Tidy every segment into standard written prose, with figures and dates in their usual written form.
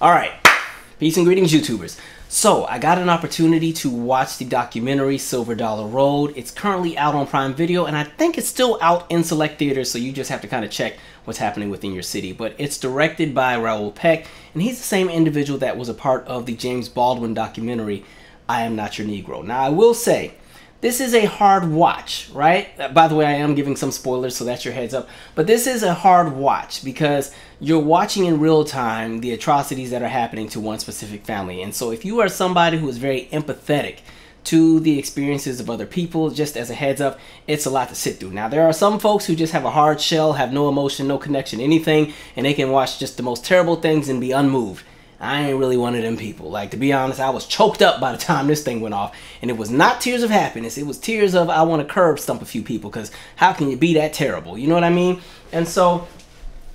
All right, peace and greetings, YouTubers. So I got an opportunity to watch the documentary Silver Dollar Road. It's currently out on Prime Video, and I think it's still out in select theaters, so you just have to kind of check what's happening within your city. But it's directed by Raoul Peck, and he's the same individual that was a part of the James Baldwin documentary, I Am Not Your Negro. Now, I will say, this is a hard watch, right? By the way, I am giving some spoilers, so that's your heads up. But this is a hard watch because you're watching in real time the atrocities that are happening to one specific family. And so if you are somebody who is very empathetic to the experiences of other people, just as a heads up, it's a lot to sit through. Now, there are some folks who just have a hard shell, have no emotion, no connection, anything, and they can watch just the most terrible things and be unmoved. I ain't really one of them people. Like, to be honest, I was choked up by the time this thing went off. And it was not tears of happiness. It was tears of, I want to curb stump a few people, because how can you be that terrible? You know what I mean? And so,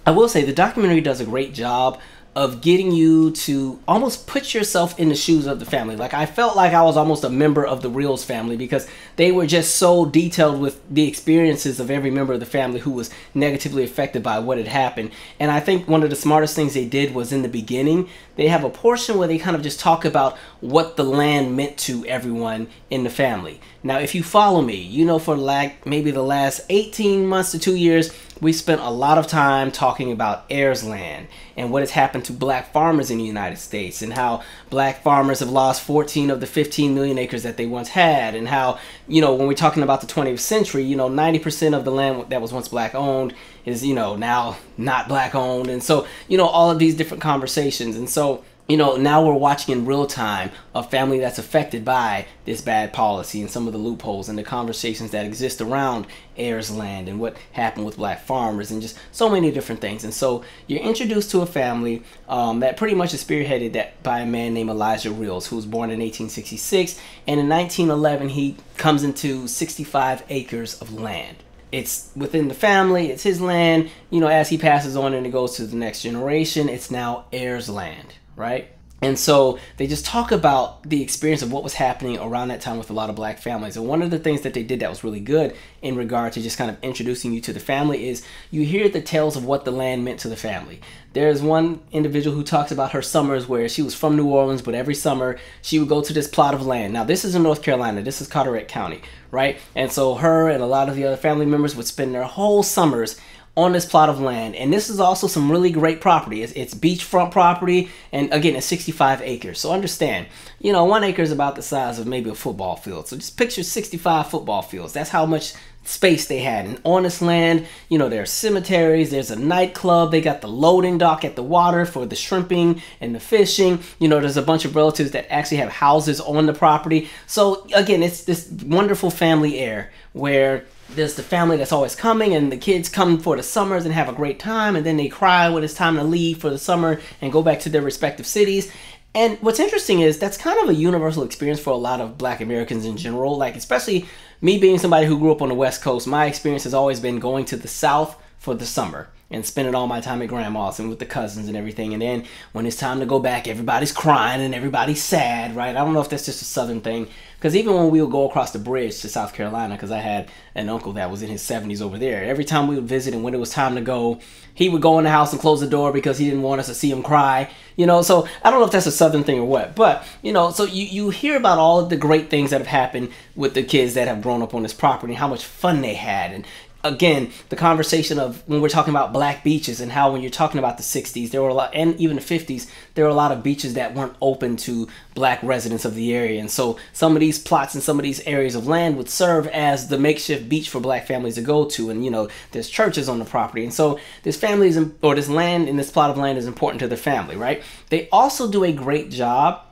I will say, the documentary does a great job of getting you to almost put yourself in the shoes of the family. Like, I felt like I was almost a member of the Reels family because they were just so detailed with the experiences of every member of the family who was negatively affected by what had happened. And I think one of the smartest things they did was in the beginning, they have a portion where they kind of just talk about what the land meant to everyone in the family. Now, if you follow me, you know, for like maybe the last 18 months to 2 years, we spent a lot of time talking about Heirs land and what has happened to black farmers in the United States, and how black farmers have lost 14 of the 15 million acres that they once had, and how, you know, when we're talking about the 20th century, you know, 90% of the land that was once black owned is, you know, now not black owned. And so, you know, all of these different conversations. And so, you know, now we're watching in real time a family that's affected by this bad policy and some of the loopholes and the conversations that exist around heirs land and what happened with black farmers and just so many different things. And so you're introduced to a family that pretty much is spearheaded by a man named Elijah Reels, who was born in 1866. And in 1911, he comes into 65 acres of land. It's within the family, it's his land. You know, as he passes on and it goes to the next generation, it's now heirs land. Right? And so they just talk about the experience of what was happening around that time with a lot of black families. And one of the things that they did that was really good in regard to just kind of introducing you to the family is you hear the tales of what the land meant to the family. There's one individual who talks about her summers where she was from New Orleans, but every summer she would go to this plot of land. Now, this is in North Carolina. This is Carteret County, right? And so her and a lot of the other family members would spend their whole summers on this plot of land. And this is also some really great property. It's beachfront property, and again, it's 65 acres. So understand, you know, 1 acre is about the size of maybe a football field. So just picture 65 football fields. That's how much space they had. And on this land, you know, there are cemeteries, there's a nightclub, they got the loading dock at the water for the shrimping and the fishing. You know, there's a bunch of relatives that actually have houses on the property. So again, it's this wonderful family air where there's the family that's always coming, and the kids come for the summers and have a great time, and then they cry when it's time to leave for the summer and go back to their respective cities. And what's interesting is that's kind of a universal experience for a lot of black Americans in general. Like, especially me being somebody who grew up on the West Coast, my experience has always been going to the South for the summer and spending all my time at grandma's and with the cousins and everything. And then when it's time to go back, everybody's crying and everybody's sad, right? I don't know if that's just a Southern thing, because even when we would go across the bridge to South Carolina, because I had an uncle that was in his 70s over there, every time we would visit and when it was time to go, he would go in the house and close the door because he didn't want us to see him cry, you know. So I don't know if that's a Southern thing or what, but, you know, so you hear about all of the great things that have happened with the kids that have grown up on this property and how much fun they had. And again, the conversation of when we're talking about black beaches and how when you're talking about the 60s, there were a lot, and even the 50s, there were a lot of beaches that weren't open to black residents of the area. And so some of these plots and some of these areas of land would serve as the makeshift beach for black families to go to. And, you know, there's churches on the property. And so this family is, or this land in this plot of land is important to the family, right? They also do a great job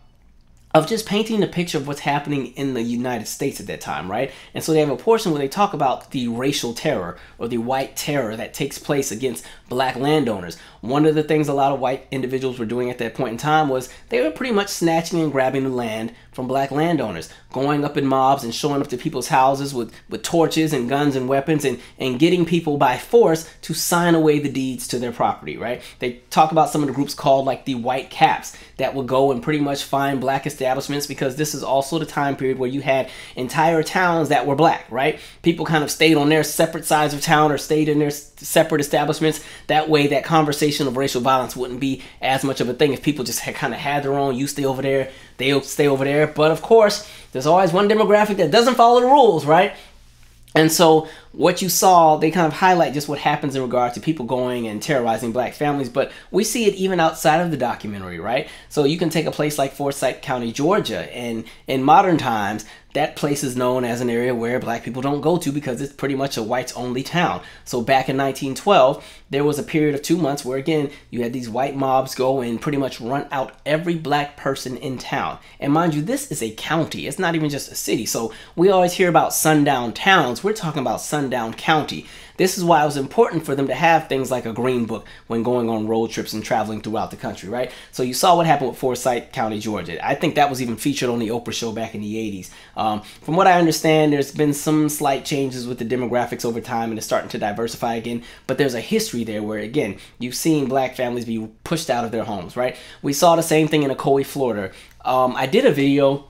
of just painting the picture of what's happening in the United States at that time, right? And so they have a portion where they talk about the racial terror or the white terror that takes place against black landowners. One of the things a lot of white individuals were doing at that point in time was they were pretty much snatching and grabbing the land from black landowners, going up in mobs and showing up to people's houses with torches and guns and weapons and getting people by force to sign away the deeds to their property, right? They talk about some of the groups called like the White Caps that would go and pretty much find black establishments, because this is also the time period where you had entire towns that were black, right? People kind of stayed on their separate sides of town or stayed in their separate establishments That way that conversation of racial violence wouldn't be as much of a thing. If people just kind of had their own, you stay over there, they'll stay over there. But of course, there's always one demographic that doesn't follow the rules, right? And so what you saw, they kind of highlight just what happens in regard to people going and terrorizing black families, but we see it even outside of the documentary, right? So you can take a place like Forsyth County, Georgia, and in modern times, that place is known as an area where black people don't go to because it's pretty much a whites-only town. So back in 1912, there was a period of 2 months where, again, you had these white mobs go and pretty much run out every black person in town. And mind you, this is a county. It's not even just a city. So we always hear about sundown towns. We're talking about sundown county. This is why it was important for them to have things like a green book when going on road trips and traveling throughout the country, right? So you saw what happened with Forsyth County, Georgia. I think that was even featured on the Oprah show back in the 80s. From what I understand, there's been some slight changes with the demographics over time and it's starting to diversify again, but there's a history there where, again, you've seen black families be pushed out of their homes, right? We saw the same thing in Ocoee, Florida. I did a video.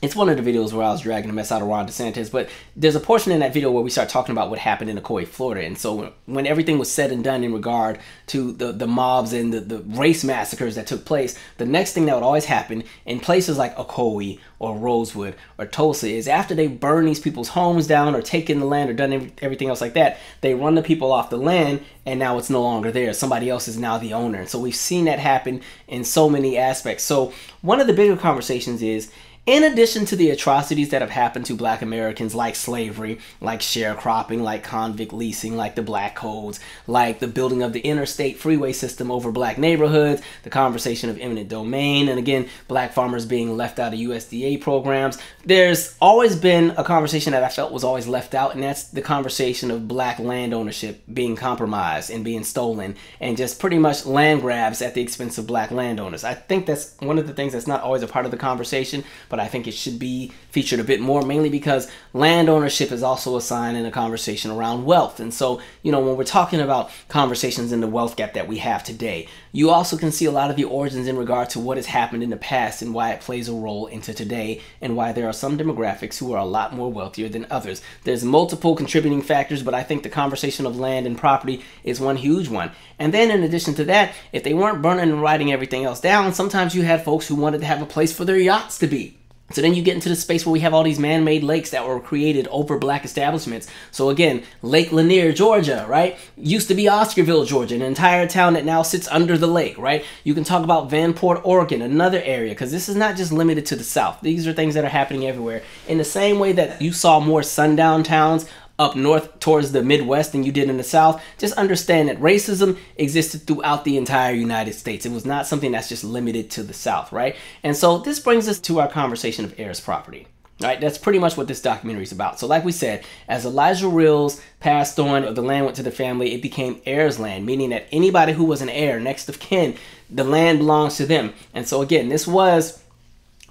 It's one of the videos where I was dragging the mess out of Ron DeSantis, but there's a portion in that video where we start talking about what happened in Ocoee, Florida. And so when everything was said and done in regard to the mobs and the race massacres that took place, the next thing that would always happen in places like Ocoee or Rosewood or Tulsa is after they burn these people's homes down or taken the land or done everything else like that, they run the people off the land and now it's no longer there. Somebody else is now the owner. And so we've seen that happen in so many aspects. So one of the bigger conversations is, in addition to the atrocities that have happened to black Americans like slavery, like sharecropping, like convict leasing, like the black codes, like the building of the interstate freeway system over black neighborhoods, the conversation of eminent domain, and again, black farmers being left out of USDA programs, there's always been a conversation that I felt was always left out, and that's the conversation of black land ownership being compromised and being stolen, and just pretty much land grabs at the expense of black landowners. I think that's one of the things that's not always a part of the conversation, but I think it should be featured a bit more, mainly because land ownership is also a sign in a conversation around wealth. And so, you know, when we're talking about conversations in the wealth gap that we have today, you also can see a lot of the origins in regard to what has happened in the past and why it plays a role into today, and why there are some demographics who are a lot more wealthier than others. There's multiple contributing factors, but I think the conversation of land and property is one huge one. And then in addition to that, if they weren't burning and writing everything else down, sometimes you had folks who wanted to have a place for their yachts to be. So then you get into the space where we have all these man-made lakes that were created over black establishments. So again, Lake Lanier, Georgia, right? Used to be Oscarville, Georgia, an entire town that now sits under the lake, right? You can talk about Vanport, Oregon, another area, because this is not just limited to the South. These are things that are happening everywhere. In the same way that you saw more sundown towns up north towards the Midwest than you did in the South, just understand that racism existed throughout the entire United States. It was not something that's just limited to the South, right? And so this brings us to our conversation of heirs property. Right, that's pretty much what this documentary is about. So like we said, as Elijah Reels passed on, the land went to the family, it became heirs land, meaning that anybody who was an heir, next of kin, the land belongs to them. And so again, this was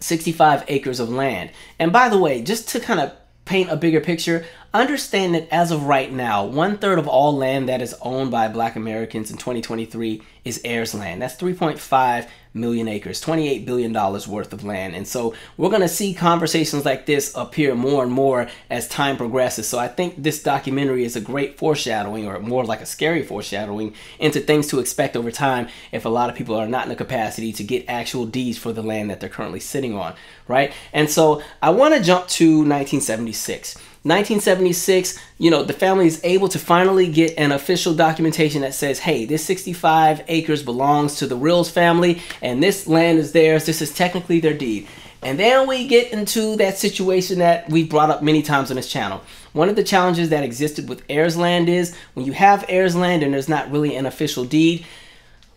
65 acres of land. And by the way, just to kind of paint a bigger picture, understand that as of right now, 1/3 of all land that is owned by black Americans in 2023 is heirs land. That's 3.5 million acres, $28 billion worth of land. And so we're going to see conversations like this appear more and more as time progresses. So I think this documentary is a great foreshadowing, or more like a scary foreshadowing, into things to expect over time if a lot of people are not in the capacity to get actual deeds for the land that they're currently sitting on, right? And so I want to jump to 1976. 1976, you know, the family is able to finally get an official documentation that says, hey, this 65 acres belongs to the Reels family and this land is theirs. This is technically their deed. And then we get into that situation that we brought up many times on this channel. One of the challenges that existed with heirs land is when you have heirs land and there's not really an official deed.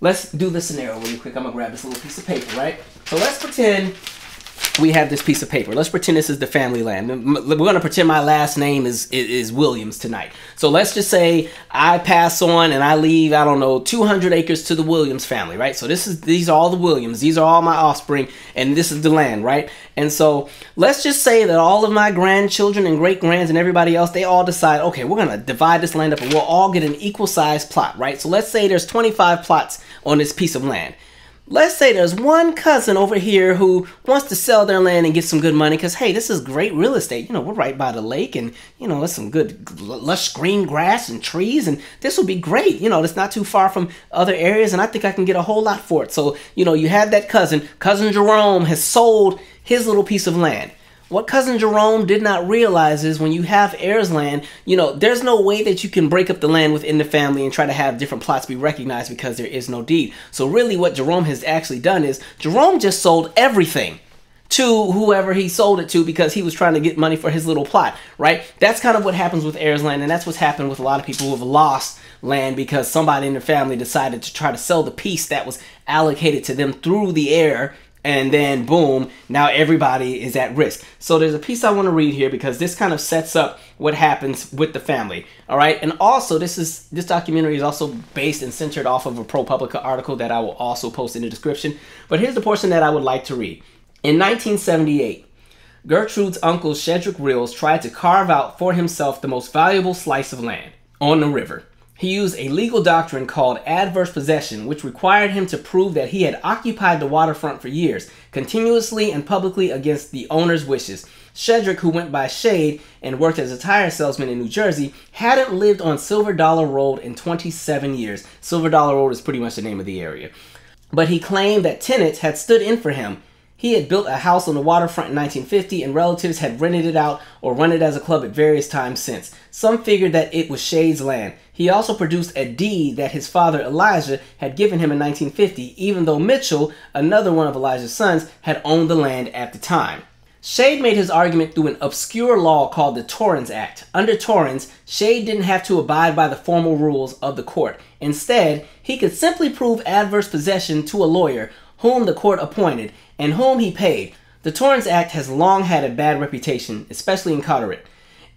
Let's do the scenario really quick. I'm going to grab this little piece of paper, right? So let's pretend we have this piece of paper. Let's pretend this is the family land. We're going to pretend my last name is Williams tonight. So let's just say I pass on and I leave, I don't know, 200 acres to the Williams family, right? So these are all the Williams. These are all my offspring, and this is the land, right? And so let's just say that all of my grandchildren and great-grands and everybody else, they all decide, okay, we're going to divide this land up and we'll all get an equal-sized plot, right? So let's say there's 25 plots on this piece of land. Let's say there's one cousin over here who wants to sell their land and get some good money because, hey, this is great real estate. You know, we're right by the lake and, you know, it's some good lush green grass and trees and this will be great. You know, it's not too far from other areas and I think I can get a whole lot for it. So, you know, you have that cousin. Cousin Jerome has sold his little piece of land. What Cousin Jerome did not realize is when you have heirs land, you know, there's no way that you can break up the land within the family and try to have different plots be recognized because there is no deed. So really what Jerome has actually done is Jerome just sold everything to whoever he sold it to because he was trying to get money for his little plot, right? That's kind of what happens with heirs land, and that's what's happened with a lot of people who have lost land because somebody in their family decided to try to sell the piece that was allocated to them through the heir. And then boom, now everybody is at risk. So there's a piece I want to read here because this kind of sets up what happens with the family. All right. And also this documentary is also based and centered off of a Propublica article that I will also post in the description. But here's the portion that I would like to read. In 1978, Gertrude's uncle Shedrick Rills tried to carve out for himself the most valuable slice of land on the river. He used a legal doctrine called adverse possession, which required him to prove that he had occupied the waterfront for years, continuously and publicly against the owner's wishes. Shedrick, who went by Shade and worked as a tire salesman in New Jersey, hadn't lived on Silver Dollar Road in 27 years. Silver Dollar Road is pretty much the name of the area. But he claimed that tenants had stood in for him. He had built a house on the waterfront in 1950 and relatives had rented it out or run it as a club at various times since. Some figured that it was Shade's land. He also produced a deed that his father Elijah had given him in 1950, even though Mitchell, another one of Elijah's sons, had owned the land at the time. Shade made his argument through an obscure law called the Torrens Act. Under Torrens, Shade didn't have to abide by the formal rules of the court. Instead, he could simply prove adverse possession to a lawyer whom the court appointed and whom he paid. The Torrens Act has long had a bad reputation, especially in Carteret.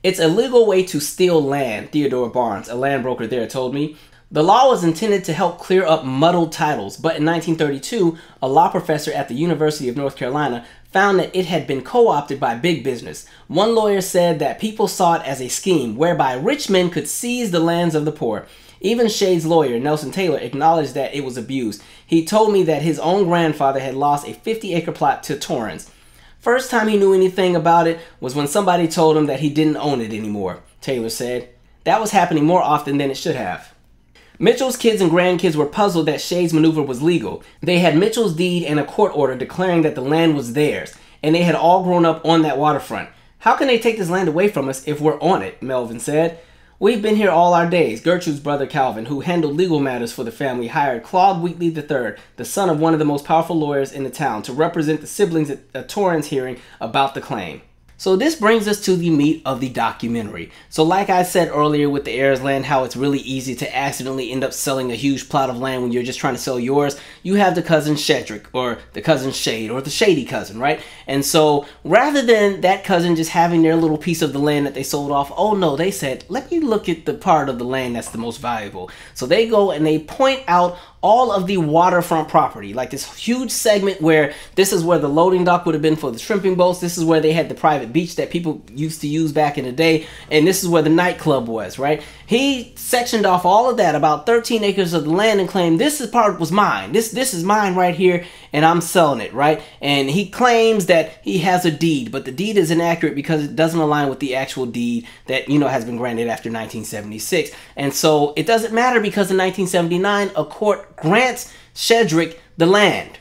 It's a legal way to steal land, Theodore Barnes, a land broker there, told me. The law was intended to help clear up muddled titles, but in 1932, a law professor at the University of North Carolina found that it had been co-opted by big business. One lawyer said that people saw it as a scheme whereby rich men could seize the lands of the poor. Even Shade's lawyer, Nelson Taylor, acknowledged that it was abused. He told me that his own grandfather had lost a 50-acre plot to Torrens. First time he knew anything about it was when somebody told him that he didn't own it anymore, Taylor said. That was happening more often than it should have. Mitchell's kids and grandkids were puzzled that Shade's maneuver was legal. They had Mitchell's deed and a court order declaring that the land was theirs, and they had all grown up on that waterfront. How can they take this land away from us if we're on it, Melvin said. We've been here all our days. Gertrude's brother Calvin, who handled legal matters for the family, hired Claude Wheatley III, the son of one of the most powerful lawyers in the town, to represent the siblings at a Torrens hearing about the claim. So this brings us to the meat of the documentary. So like I said earlier with the heirs land, how it's really easy to accidentally end up selling a huge plot of land when you're just trying to sell yours. You have the cousin Shedrick, or the cousin Shade, or the shady cousin, right? And so rather than that cousin just having their little piece of the land that they sold off, oh no, they said, let me look at the part of the land that's the most valuable. So they go and they point out all of the waterfront property, like this huge segment where this is where the loading dock would have been for the shrimping boats. This is where they had the private beach that people used to use back in the day. And this is where the nightclub was, right? He sectioned off all of that, about 13 acres of the land, and claimed this part was mine. This is mine right here, and I'm selling it, right? And he claims that he has a deed, but the deed is inaccurate because it doesn't align with the actual deed that, you know, has been granted after 1976. And so it doesn't matter because in 1979, a court grants Shedrick the land,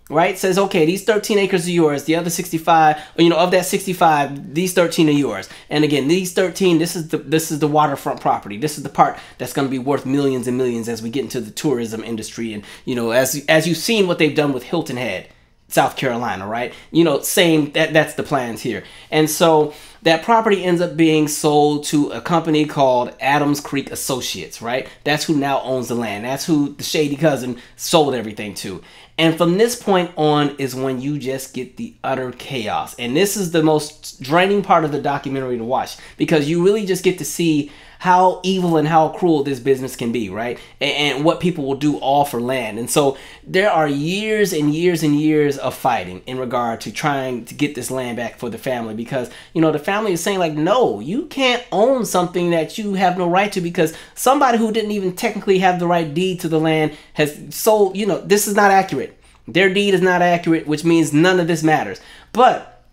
right? Says, okay, these 13 acres are yours. The other 65, you know, of that 65, these 13 are yours. And again, these 13, this is the waterfront property. This is the part that's going to be worth millions and millions as we get into the tourism industry. And, you know, as you've seen what they've done with Hilton Head, South Carolina, right? You know, same, that's the plans here. And so that property ends up being sold to a company called Adams Creek Associates, right? That's who now owns the land. That's who the shady cousin sold everything to. And from this point on is when you just get the utter chaos. And this is the most draining part of the documentary to watch, because you really just get to see how evil and how cruel this business can be, right? And what people will do all for land. And so there are years and years and years of fighting in regard to trying to get this land back for the family, because, you know, the family is saying like, no, you can't own something that you have no right to, because somebody who didn't even technically have the right deed to the land has sold, you know, this is not accurate. Their deed is not accurate, which means none of this matters. But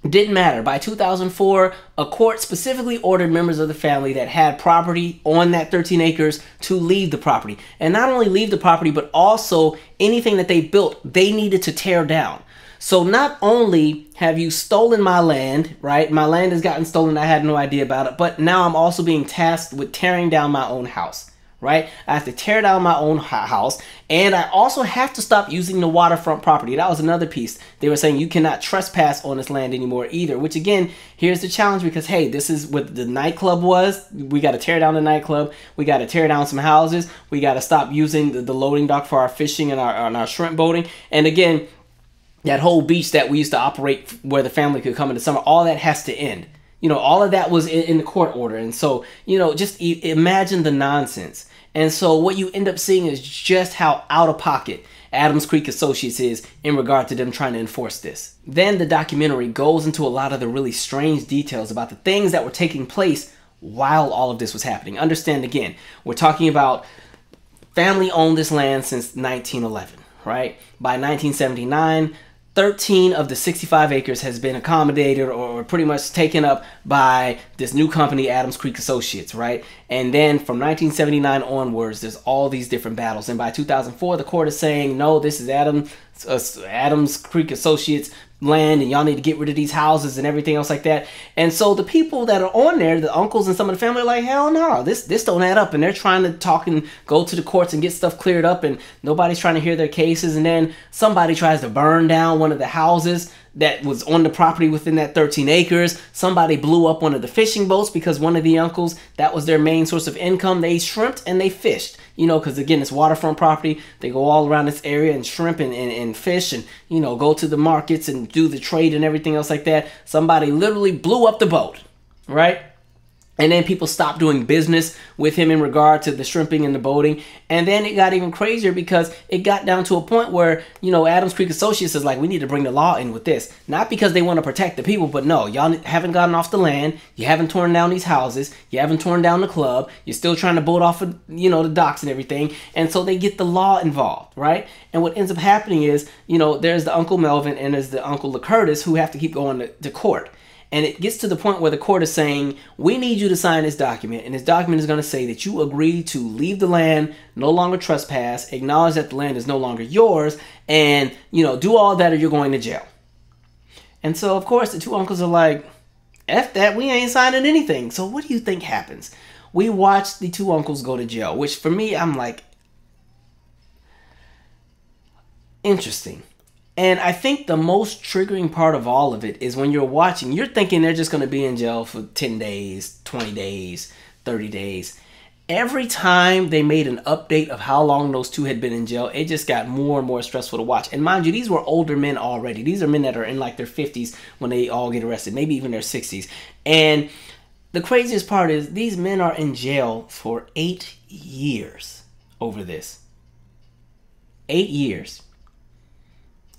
it didn't matter. By 2004, a court specifically ordered members of the family that had property on that 13 acres to leave the property. And not only leave the property, but also anything that they built, they needed to tear down. So not only have you stolen my land, right? My land has gotten stolen. I had no idea about it. But now I'm also being tasked with tearing down my own house, right? I have to tear down my own house. And I also have to stop using the waterfront property. That was another piece. They were saying you cannot trespass on this land anymore either. Which again, here's the challenge because, hey, this is what the nightclub was. We got to tear down the nightclub. We got to tear down some houses. We got to stop using the loading dock for our fishing and our shrimp boating. And again, that whole beach that we used to operate where the family could come in the summer, all that has to end. You know, all of that was in the court order. And so, you know, just imagine the nonsense. And so what you end up seeing is just how out of pocket Adams Creek Associates is in regard to them trying to enforce this. Then the documentary goes into a lot of the really strange details about the things that were taking place while all of this was happening. Understand, again, we're talking about family owned this land since 1911, right? By 1979, 13 of the 65 acres has been accommodated or pretty much taken up by this new company, Adams Creek Associates, right? And then from 1979 onwards, there's all these different battles. And by 2004, the court is saying, no, this is Adams Creek Associates land and y'all need to get rid of these houses and everything else like that. And so the people that are on there, the uncles and some of the family, are like, hell no, this don't add up. And they're trying to talk and go to the courts and get stuff cleared up, and nobody's trying to hear their cases. And then somebody tries to burn down one of the houses that was on the property within that 13 acres. Somebody blew up one of the fishing boats because one of the uncles, that was their main source of income. They shrimped and they fished, you know, because again, it's waterfront property. They go all around this area and shrimp and fish and, you know, go to the markets and do the trade and everything else like that. Somebody literally blew up the boat, right? And then people stopped doing business with him in regard to the shrimping and the boating. And then it got even crazier because it got down to a point where, you know, Adams Creek Associates is like, we need to bring the law in with this. Not because they want to protect the people, but no, y'all haven't gotten off the land. You haven't torn down these houses. You haven't torn down the club. You're still trying to boat off of, you know, the docks and everything. And so they get the law involved, right? And what ends up happening is, you know, there's the Uncle Melvin and there's the Uncle Licurtis who have to keep going to court. And it gets to the point where the court is saying, we need you to sign this document. And this document is going to say that you agree to leave the land, no longer trespass, acknowledge that the land is no longer yours, and, you know, do all that or you're going to jail. And so, of course, the two uncles are like, F that, we ain't signing anything. So what do you think happens? We watch the two uncles go to jail, which for me, I'm like, interesting. And I think the most triggering part of all of it is when you're watching, you're thinking they're just going to be in jail for 10 days, 20 days, 30 days. Every time they made an update of how long those two had been in jail, it just got more and more stressful to watch. And mind you, these were older men already. These are men that are in like their 50s when they all get arrested, maybe even their 60s. And the craziest part is these men are in jail for 8 years over this. 8 years.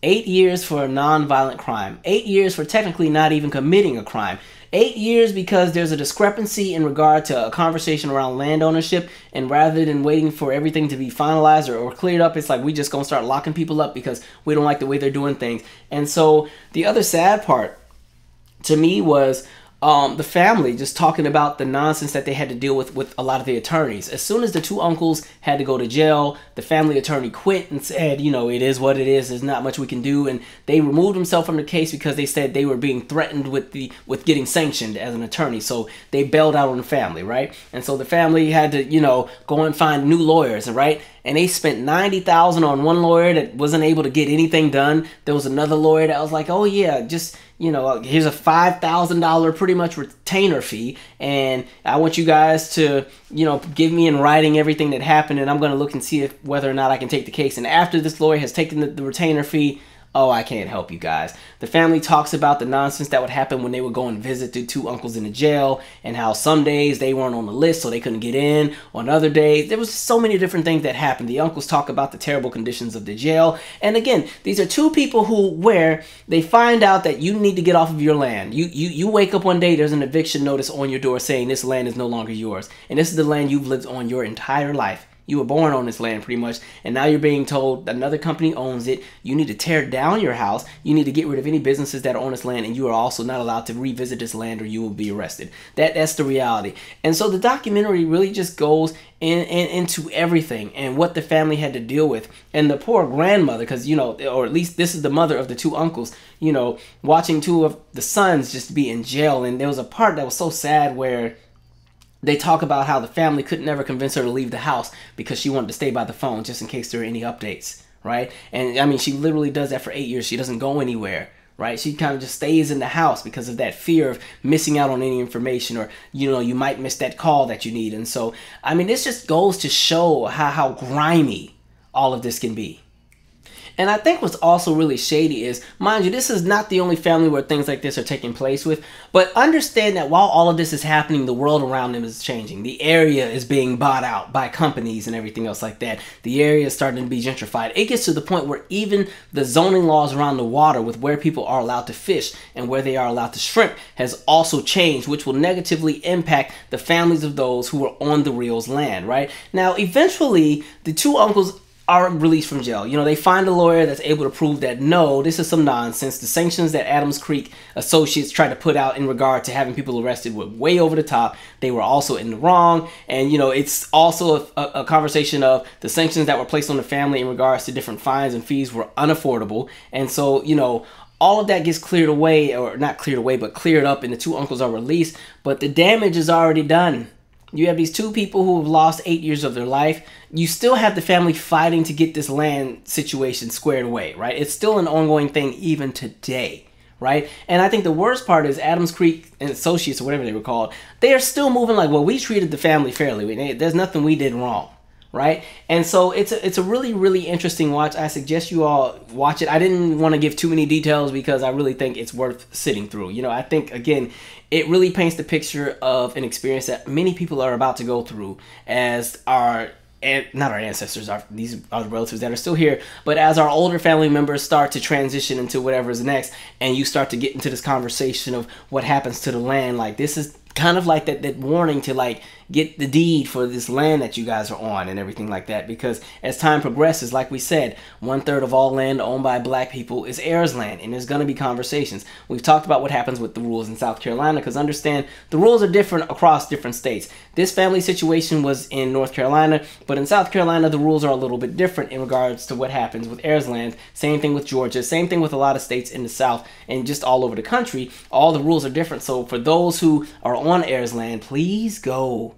8 years for a non-violent crime. 8 years for technically not even committing a crime. 8 years because there's a discrepancy in regard to a conversation around land ownership, and rather than waiting for everything to be finalized or cleared up, it's like we just gonna start locking people up because we don't like the way they're doing things. And so the other sad part to me was the family just talking about the nonsense that they had to deal with a lot of the attorneys. As soon as the two uncles had to go to jail, the family attorney quit and said, you know, it is what it is. There's not much we can do. And they removed themselves from the case because they said they were being threatened with getting sanctioned as an attorney. So they bailed out on the family, right? And so the family had to, you know, go and find new lawyers, right? And they spent $90,000 on one lawyer that wasn't able to get anything done. There was another lawyer that was like, oh yeah, just, you know, here's a $5,000 pretty much retainer fee, and I want you guys to, you know, give me in writing everything that happened, and I'm going to look and see whether or not I can take the case. And after this lawyer has taken the retainer fee, oh, I can't help you guys. The family talks about the nonsense that would happen when they would go and visit the two uncles in the jail, and how some days they weren't on the list so they couldn't get in. On other days, there was so many different things that happened. The uncles talk about the terrible conditions of the jail. And again, these are two people where they find out that you need to get off of your land. You wake up one day, there's an eviction notice on your door saying this land is no longer yours. And this is the land you've lived on your entire life. You were born on this land pretty much, and now you're being told another company owns it. You need to tear down your house. You need to get rid of any businesses that are on this land, and you are also not allowed to revisit this land or you will be arrested. That's the reality. And so the documentary really just goes into everything and what the family had to deal with. And the poor grandmother, because, you know, or at least this is the mother of the two uncles, you know, watching two of the sons just be in jail. And there was a part that was so sad where they talk about how the family could never convince her to leave the house because she wanted to stay by the phone just in case there were any updates, right? And I mean, she literally does that for 8 years. She doesn't go anywhere, right? She kind of just stays in the house because of that fear of missing out on any information, or, you know, you might miss that call that you need. And so, I mean, this just goes to show how grimy all of this can be. And I think what's also really shady is, mind you, this is not the only family where things like this are taking place with, but understand that while all of this is happening, the world around them is changing. The area is being bought out by companies and everything else like that. The area is starting to be gentrified. It gets to the point where even the zoning laws around the water with where people are allowed to fish and where they are allowed to shrimp has also changed, which will negatively impact the families of those who are on the real's land, right? Now, eventually, the two uncles are released from jail. You know, they find a lawyer that's able to prove that, no, this is some nonsense. The sanctions that Adams Creek Associates tried to put out in regard to having people arrested were way over the top. They were also in the wrong. And, you know, it's also a conversation of the sanctions that were placed on the family in regards to different fines and fees were unaffordable. And so, you know, all of that gets cleared away, or not cleared away, but cleared up, and the two uncles are released. But the damage is already done. You have these two people who have lost 8 years of their life. You still have the family fighting to get this land situation squared away, right? It's still an ongoing thing even today, right? And I think the worst part is Adams Creek and Associates, or whatever they were called, they are still moving like, well, we treated the family fairly. There's nothing we did wrong, right? And so it's a really, really interesting watch. I suggest you all watch it. I didn't want to give too many details because I really think it's worth sitting through. You know, I think, again, it really paints the picture of an experience that many people are about to go through as not our ancestors, these are the relatives that are still here, but as our older family members start to transition into whatever's next, and you start to get into this conversation of what happens to the land. Like, this is kind of like that warning to, like, get the deed for this land that you guys are on and everything like that, because as time progresses, like we said, 1/3 of all land owned by black people is heirs land, and there's going to be conversations. We've talked about what happens with the rules in South Carolina, because understand the rules are different across different states. This family situation was in North Carolina, but in South Carolina the rules are a little bit different in regards to what happens with heirs land. Same thing with Georgia, same thing with a lot of states in the South and just all over the country. All the rules are different. So for those who are on heirs land, please go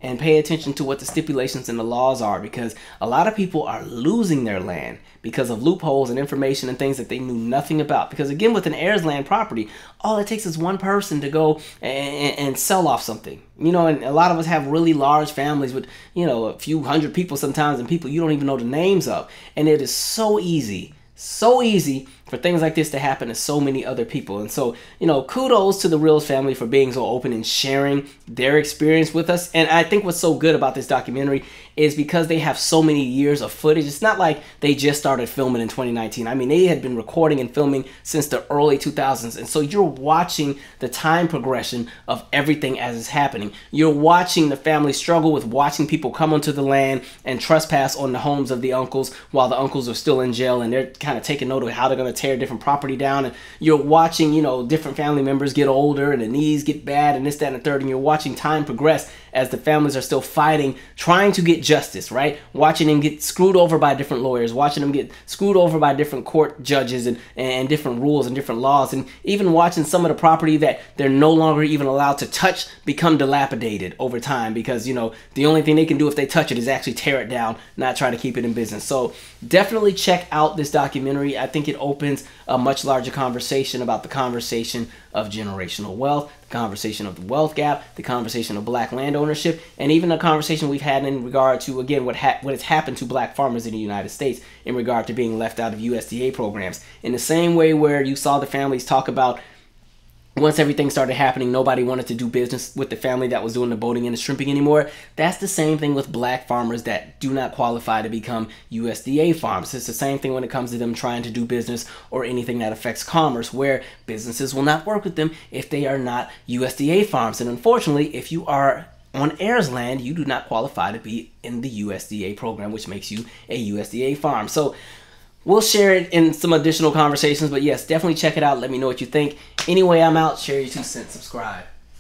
and pay attention to what the stipulations and the laws are, because a lot of people are losing their land because of loopholes and information and things that they knew nothing about. Because again, with an heirs land property, all it takes is one person to go and sell off something. You know, and a lot of us have really large families with, you know, a few hundred people sometimes, and people you don't even know the names of. And it is so easy for things like this to happen to so many other people. And so, you know, kudos to the Reels family for being so open and sharing their experience with us. And I think what's so good about this documentary is because they have so many years of footage. It's not like they just started filming in 2019. I mean, they had been recording and filming since the early 2000s. And so you're watching the time progression of everything as it's happening. You're watching the family struggle with watching people come onto the land and trespass on the homes of the uncles while the uncles are still in jail, and they're kind of taking note of how they're going to tear different property down. And you're watching, you know, different family members get older and the knees get bad and this, that, and the third. And you're watching time progress as the families are still fighting, trying to get justice, right? Watching them get screwed over by different lawyers, watching them get screwed over by different court judges and different rules and different laws, and even watching some of the property that they're no longer even allowed to touch become dilapidated over time, because, you know, the only thing they can do if they touch it is actually tear it down, not try to keep it in business. So definitely check out this documentary. I think it opens a much larger conversation about the conversation of generational wealth, the conversation of the wealth gap, the conversation of black land ownership, and even a conversation we've had in regard to, again, what has happened to black farmers in the United States in regard to being left out of USDA programs. In the same way where you saw the families talk about, once everything started happening, nobody wanted to do business with the family that was doing the boating and the shrimping anymore. That's the same thing with black farmers that do not qualify to become USDA farms. It's the same thing when it comes to them trying to do business or anything that affects commerce, where businesses will not work with them if they are not USDA farms. And unfortunately, if you are on Heirs land, you do not qualify to be in the USDA program, which makes you a USDA farm. So we'll share it in some additional conversations, but yes, definitely check it out. Let me know what you think. Anyway, I'm out. Share your 2 cents. Subscribe.